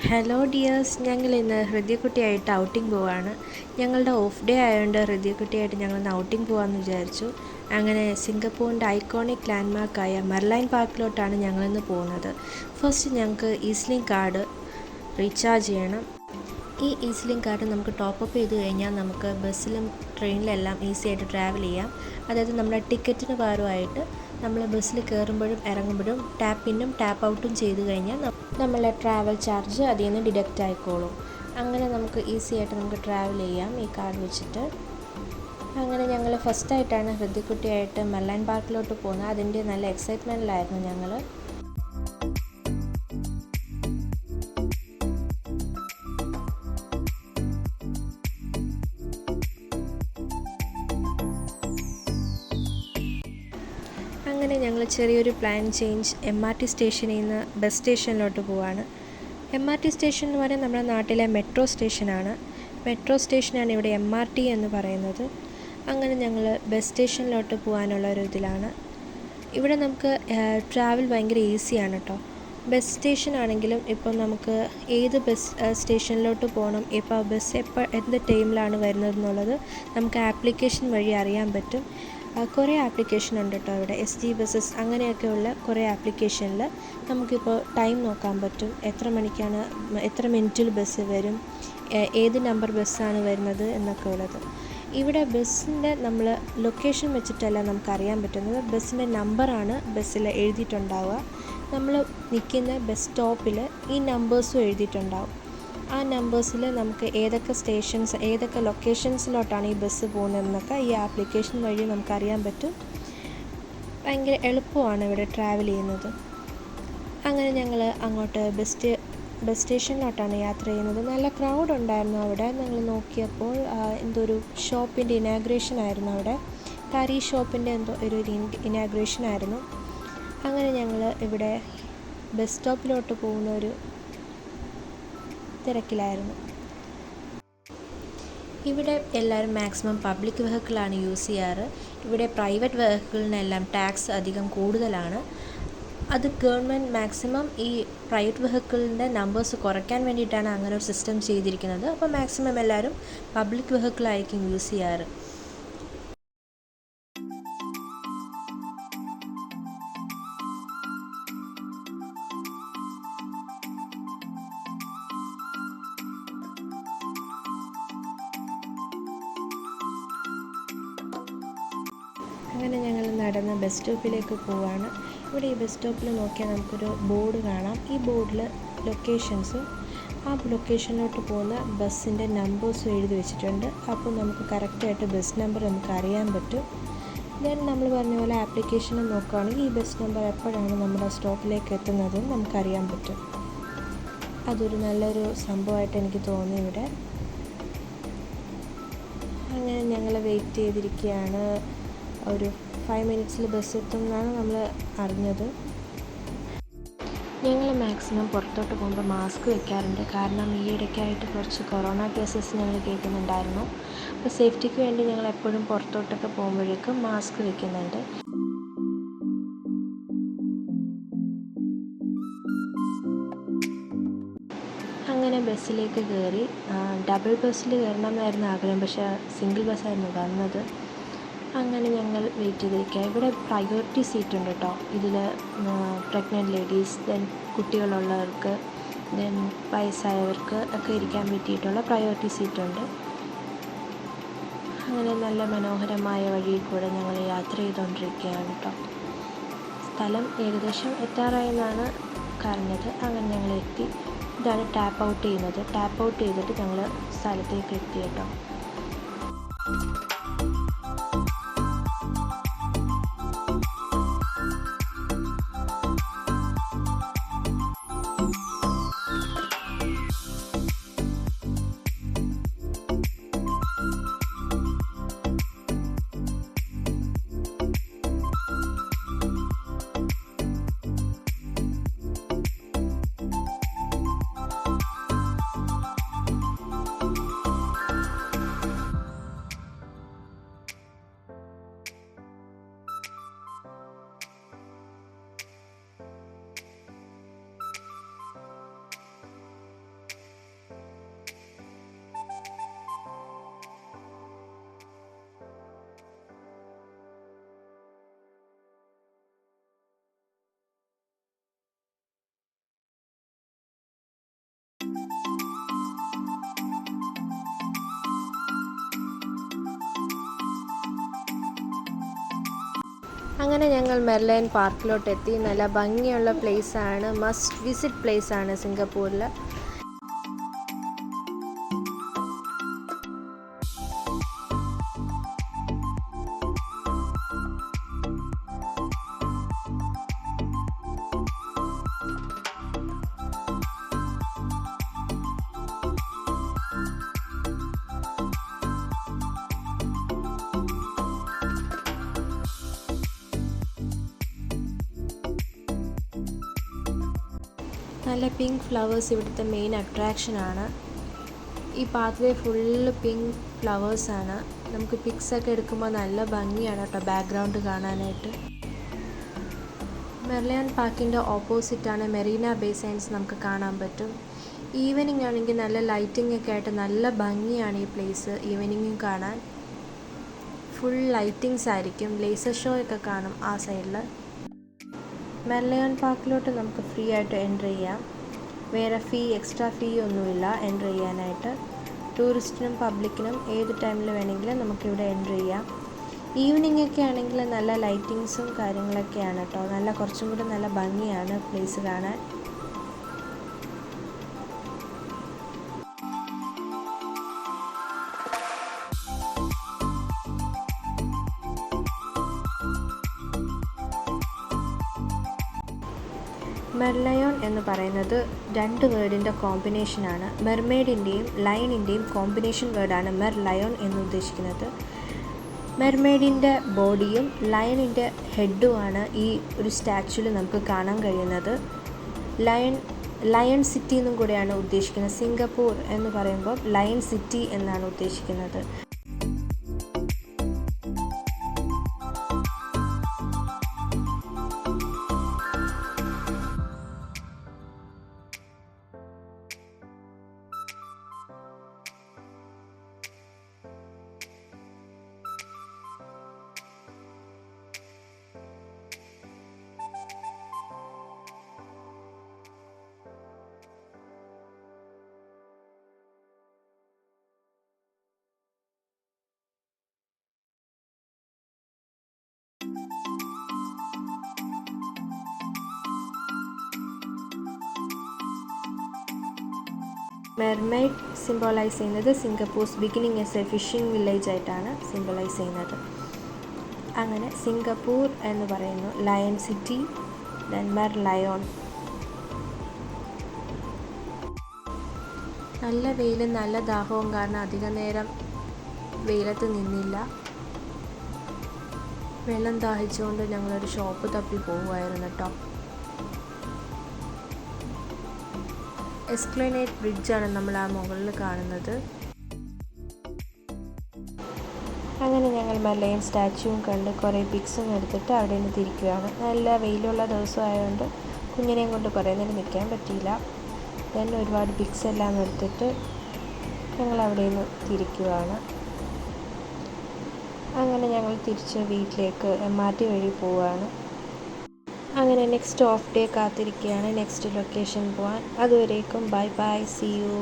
Hello dears, ഞങ്ങൾ ഇന്ന് ഹൃദയക്കുട്ടിയായിട്ട് outing പോവാണ്. ഞങ്ങളുടെ ഓഫ് ഡേ ആയതുകൊണ്ട് ഹൃദയക്കുട്ടിയായിട്ട് ഞങ്ങളൊന്ന് ഔട്ടിംഗ് പോകാമെന്ന് വിചാരിച്ചു. അങ്ങനെ സിംഗപ്പൂരിൻ്റെ ഐക്കോണിക് ലാൻഡ്മാർക്കായ മെർലൈൻ പാർക്കിലോട്ടാണ് ഞങ്ങളിന്ന് പോകുന്നത്. ഫസ്റ്റ് ഞങ്ങൾക്ക് ഈസ്ലിംഗ് കാർഡ് റീചാർജ് ചെയ്യണം. ഈ ഈസ്ലിംഗ് കാർഡ് നമുക്ക് ടോപ്പപ്പ് ചെയ്ത് കഴിഞ്ഞാൽ നമുക്ക് ബസ്സിലും ട്രെയിനിലെല്ലാം ഈസി ആയിട്ട് ട്രാവൽ ചെയ്യാം. അതായത് നമ്മുടെ ടിക്കറ്റിന് പകരമായിട്ട് നമ്മൾ ബസ്സിൽ കയറുമ്പോഴും ഇറങ്ങുമ്പോഴും ടാപ്പ് ഇന്നും ടാപ്പ് ഔട്ടും ചെയ്ത് കഴിഞ്ഞാൽ നമ്മളെ ട്രാവൽ ചാർജ് അതിൽ നിന്ന് ഡിഡക്റ്റ് ആയിക്കോളും. അങ്ങനെ നമുക്ക് ഈസി ആയിട്ട് നമുക്ക് ട്രാവൽ ചെയ്യാം ഈ കാർഡ് വെച്ചിട്ട്. അങ്ങനെ ഞങ്ങൾ ഫസ്റ്റായിട്ടാണ് ഹൃദയക്കുട്ടിയായിട്ട് മെർലൈൻ പാർക്കിലോട്ട് പോകുന്നത്. അതിൻ്റെ നല്ല എക്സൈറ്റ്മെൻറ്റിലായിരുന്നു ഞങ്ങൾ. അങ്ങനെ ഞങ്ങൾ ചെറിയൊരു പ്ലാൻ ചേഞ്ച് MRT സ്റ്റേഷനിൽ നിന്ന് ബസ് സ്റ്റേഷനിലോട്ട് പോവാണ്. MRT സ്റ്റേഷൻ എന്ന് പറയുന്നത് നമ്മുടെ നാട്ടിലെ മെട്രോ സ്റ്റേഷനാണ്. മെട്രോ സ്റ്റേഷനാണ് ഇവിടെ MRT എന്ന് പറയുന്നത്. അങ്ങനെ ഞങ്ങൾ ബസ് സ്റ്റേഷനിലോട്ട് പോകാനുള്ള ഒരു ഇതിലാണ്. ഇവിടെ നമുക്ക് ട്രാവൽ ഭയങ്കര ഈസിയാണ് കേട്ടോ. ബസ് സ്റ്റേഷൻ ആണെങ്കിലും ഇപ്പോൾ നമുക്ക് ഏത് ബസ് സ്റ്റേഷനിലോട്ട് പോകണം, ഇപ്പോൾ ബസ് എന്ത് ടൈമിലാണ് വരുന്നതെന്നുള്ളത് നമുക്ക് ആപ്ലിക്കേഷൻ വഴി അറിയാൻ പറ്റും. കുറേ ആപ്ലിക്കേഷൻ ഉണ്ട് കേട്ടോ ഇവിടെ. SG ബസ്സസ് അങ്ങനെയൊക്കെയുള്ള കുറേ ആപ്ലിക്കേഷനിൽ നമുക്കിപ്പോൾ ടൈം നോക്കാൻ പറ്റും. എത്ര മിനിറ്റിൽ ബസ് വരും, ഏത് നമ്പർ ബസ്സാണ് വരുന്നത് എന്നൊക്കെ ഉള്ളത്. ഇവിടെ ബസ്സിൻ്റെ നമ്മൾ ലൊക്കേഷൻ വെച്ചിട്ടല്ല നമുക്കറിയാൻ പറ്റുന്നത്. ബസ്സിൻ്റെ നമ്പറാണ് ബസ്സിൽ എഴുതിയിട്ടുണ്ടാവുക. നമ്മൾ നിൽക്കുന്ന ബസ് സ്റ്റോപ്പിൽ ഈ നമ്പേഴ്സും എഴുതിയിട്ടുണ്ടാവും. ആ നമ്പേഴ്സിൽ നമുക്ക് ഏതൊക്കെ ലൊക്കേഷൻസിലോട്ടാണ് ഈ ബസ് പോകുന്നതെന്നൊക്കെ ഈ ആപ്ലിക്കേഷൻ വഴി നമുക്കറിയാൻ പറ്റും. ഭയങ്കര എളുപ്പമാണ് ഇവിടെ ട്രാവൽ ചെയ്യുന്നത്. അങ്ങനെ ഞങ്ങൾ അങ്ങോട്ട് ബസ് സ്റ്റേഷനിലോട്ടാണ് യാത്ര ചെയ്യുന്നത്. നല്ല ക്രൗഡ് ഉണ്ടായിരുന്നു അവിടെ. ഞങ്ങൾ നോക്കിയപ്പോൾ എന്തോ ഒരു ഷോപ്പിൻ്റെ ഇനാഗ്രേഷൻ ആയിരുന്നു അവിടെ. കറി ഷോപ്പിൻ്റെ എന്തോ ഒരു ഇനാഗ്രേഷൻ ആയിരുന്നു. അങ്ങനെ ഞങ്ങൾ ഇവിടെ ബസ് സ്റ്റോപ്പിലോട്ട് പോകുന്ന ഒരു തിരക്കിലായിരുന്നു. ഇവിടെ എല്ലാവരും മാക്സിമം പബ്ലിക് വെഹിക്കിളാണ് യൂസ് ചെയ്യാറ്. ഇവിടെ പ്രൈവറ്റ് വെഹിക്കിളിനെല്ലാം ടാക്സ് അധികം കൂടുതലാണ്. അത് ഗവൺമെൻറ് മാക്സിമം ഈ പ്രൈവറ്റ് വെഹിക്കിളിൻ്റെ നമ്പേഴ്സ് കുറയ്ക്കാൻ വേണ്ടിയിട്ടാണ് അങ്ങനെ ഒരു സിസ്റ്റം ചെയ്തിരിക്കുന്നത്. അപ്പോൾ മാക്സിമം എല്ലാവരും പബ്ലിക് വെഹിക്കിളായിരിക്കും യൂസ് ചെയ്യാറ്. അങ്ങനെ ഞങ്ങൾ നടന്ന് ബസ് സ്റ്റോപ്പിലേക്ക് പോവാണ്. ഇവിടെ ഈ ബസ് സ്റ്റോപ്പിൽ നോക്കിയാൽ നമുക്കൊരു ബോർഡ് കാണാം. ഈ ബോർഡിൽ ലൊക്കേഷൻസും ആ ലൊക്കേഷനിലോട്ട് പോകുന്ന ബസ്സിൻ്റെ നമ്പേഴ്സും എഴുതി വെച്ചിട്ടുണ്ട്. അപ്പോൾ നമുക്ക് കറക്റ്റായിട്ട് ബസ് നമ്പർ നമുക്ക് അറിയാൻ പറ്റും. ദെൻ നമ്മൾ പറഞ്ഞ പോലെ ആപ്ലിക്കേഷനിൽ നോക്കുകയാണെങ്കിൽ ഈ ബസ് നമ്പർ എപ്പോഴാണ് നമ്മുടെ സ്റ്റോപ്പിലേക്ക് എത്തുന്നതെന്ന് നമുക്കറിയാൻ പറ്റും. അതൊരു നല്ലൊരു സംഭവമായിട്ട് എനിക്ക് തോന്നി ഇവിടെ. അങ്ങനെ ഞങ്ങൾ വെയിറ്റ് ചെയ്തിരിക്കുകയാണ്. ഒരു 5 മിനിറ്റ്സിൽ ബസ് എത്തും എന്നാണ് നമ്മൾ അറിഞ്ഞത്. ഞങ്ങൾ മാക്സിമം പുറത്തോട്ട് പോകുമ്പോൾ മാസ്ക് വെക്കാറുണ്ട്. കാരണം ഈ ഇടയ്ക്കായിട്ട് കുറച്ച് കൊറോണ കേസസ് ഞങ്ങൾ കേൾക്കുന്നുണ്ടായിരുന്നു. അപ്പോൾ സേഫ്റ്റിക്ക് വേണ്ടി ഞങ്ങൾ എപ്പോഴും പുറത്തോട്ടൊക്കെ പോകുമ്പോഴേക്കും മാസ്ക് വെക്കുന്നുണ്ട്. അങ്ങനെ ബസ്സിലേക്ക് കയറി. ഡബിൾ ബസ്സിൽ കയറണമെന്നായിരുന്നു ആഗ്രഹം, പക്ഷേ സിംഗിൾ ബസ്സായിരുന്നു വന്നത്. അങ്ങനെ ഞങ്ങൾ വെയിറ്റ് ചെയ്തിരിക്കുക. ഇവിടെ പ്രയോറിറ്റി സീറ്റ് ഉണ്ട് കേട്ടോ. ഇതിൽ പ്രഗ്നൻറ്റ് ലേഡീസ്, ദെൻ കുട്ടികളുള്ളവർക്ക്, ദെൻ വയസ്സായവർക്ക് ഒക്കെ ഇരിക്കാൻ പറ്റിയിട്ടുള്ള പ്രയോറിറ്റി സീറ്റുണ്ട്. അങ്ങനെ നല്ല മനോഹരമായ വഴിയിൽ കൂടെ ഞങ്ങൾ യാത്ര ചെയ്തുകൊണ്ടിരിക്കുകയാണ് കേട്ടോ. സ്ഥലം ഏകദേശം എത്താറായെന്നാണ് പറഞ്ഞത്. അങ്ങനെ ഞങ്ങൾ എത്തി. ഇതാണ് ടാപ്പ് ഔട്ട് ചെയ്യുന്നത്. ടാപ്പ് ഔട്ട് ചെയ്തിട്ട് ഞങ്ങൾ സ്ഥലത്തേക്ക് എത്തി കേട്ടോ. അങ്ങനെ ഞങ്ങൾ മെർലൈൻ പാർക്കിലോട്ടെത്തി. നല്ല ഭംഗിയുള്ള പ്ലേസാണ്, മസ്റ്റ് വിസിറ്റ് പ്ലേസാണ് സിംഗപ്പൂരിൽ. നല്ല പിങ്ക് ഫ്ലവേഴ്സ് ഇവിടുത്തെ മെയിൻ അട്രാക്ഷനാണ്. ഈ പാത്ത് വേ ഫുള്ള് പിങ്ക് ഫ്ലവേഴ്സാണ്. നമുക്ക് പിക്സൊക്കെ എടുക്കുമ്പോൾ നല്ല ഭംഗിയാണ് കേട്ടോ ബാക്ക്ഗ്രൗണ്ട് കാണാനായിട്ട്. മെർലിയൺ പാർക്കിൻ്റെ ഓപ്പോസിറ്റാണ് മെറീന ബേ സൈൻസ്. നമുക്ക് കാണാൻ പറ്റും. ഈവനിങ് ആണെങ്കിൽ നല്ല ലൈറ്റിംഗ് ഒക്കെ ആയിട്ട് നല്ല ഭംഗിയാണ് ഈ പ്ലേസ്. ഈവനിങ്ങും കാണാൻ ഫുൾ ലൈറ്റിങ്സ് ആയിരിക്കും. ലേസർ ഷോ ഒക്കെ കാണും ആ സൈഡിൽ. മെർലിയൺ പാർക്കിലോട്ട് നമുക്ക് ഫ്രീ ആയിട്ട് എൻ്റർ ചെയ്യാം. വേറെ എക്സ്ട്രാ ഫീ ഒന്നുമില്ല എൻ്റർ ചെയ്യാനായിട്ട്. ടൂറിസ്റ്റിനും പബ്ലിക്കിനും ഏത് ടൈമിൽ വേണമെങ്കിലും നമുക്കിവിടെ എൻ്റർ ചെയ്യാം. ഈവനിങ് ഒക്കെ ആണെങ്കിൽ നല്ല ലൈറ്റിങ്സും കാര്യങ്ങളൊക്കെയാണ് കേട്ടോ. കുറച്ചും കൂടി നല്ല ഭംഗിയാണ് പ്ലേസ് കാണാൻ. മെർലയോൺ എന്ന് പറയുന്നത് 2 വേർഡിൻ്റെ കോമ്പിനേഷനാണ്. മെർമെയ്ഡിൻ്റെയും ലയണിൻ്റെയും കോമ്പിനേഷൻ വേർഡാണ് മെർലയോൺ എന്ന് ഉദ്ദേശിക്കുന്നത്. മെർമെയ്ഡിൻ്റെ ബോഡിയും ലയണിൻ്റെ ഹെഡുമാണ് ഈ ഒരു സ്റ്റാച്യൂവിൽ നമുക്ക് കാണാൻ കഴിയുന്നത്. ലയൺ സിറ്റി എന്നും കൂടെയാണ് ഉദ്ദേശിക്കുന്നത്. സിംഗപ്പൂർ എന്ന് പറയുമ്പോൾ ലയൺ സിറ്റി എന്നാണ് ഉദ്ദേശിക്കുന്നത്. മെർമെയ്ഡ് സിംബോളൈസ് ചെയ്യുന്നത് Singapore's beginning as a fishing village ആയിട്ടാണ് സിംബോളൈസ് ചെയ്യുന്നത്. അങ്ങനെ സിംഗപ്പൂർ എന്ന് പറയുന്നു ലയൺ സിറ്റി, ദെൻ മെർലയോൺ. നല്ല വെയിലും നല്ല ദാഹവും കാരണം അധികം നേരം വെയിലത്ത് നിന്നില്ല. വെള്ളം ദാഹിച്ചുകൊണ്ട് ഞങ്ങളൊരു ഷോപ്പ് തപ്പി പോവുമായിരുന്നു കേട്ടോ. എസ്ക്ലേനേറ്റ് ബ്രിഡ്ജാണ് നമ്മൾ ആ മുകളിൽ കാണുന്നത്. അങ്ങനെ ഞങ്ങൾ മെർലൈൻ സ്റ്റാച്യൂവും കണ്ട് കുറേ പിക്സും എടുത്തിട്ട് അവിടെ നിന്ന് തിരിക്കുകയാണ്. നല്ല വെയിലുള്ള ദിവസമായതുകൊണ്ട് കുഞ്ഞിനെയും കൊണ്ട് കുറേ നേരം നിൽക്കാൻ പറ്റിയില്ല. ദെൻ ഒരുപാട് പിക്സ് എല്ലാം എടുത്തിട്ട് ഞങ്ങൾ അവിടെ നിന്ന് തിരിക്കുകയാണ്. അങ്ങനെ ഞങ്ങൾ തിരിച്ച് വീട്ടിലേക്ക് MRT വഴി പോവുകയാണ്. അങ്ങനെ നെക്സ്റ്റ് ഓഫ് ഡേ കാത്തിരിക്കുകയാണ് നെക്സ്റ്റ് ലൊക്കേഷൻ പോകാൻ. അതുവരേക്കും ബൈ ബൈ, സീ യു.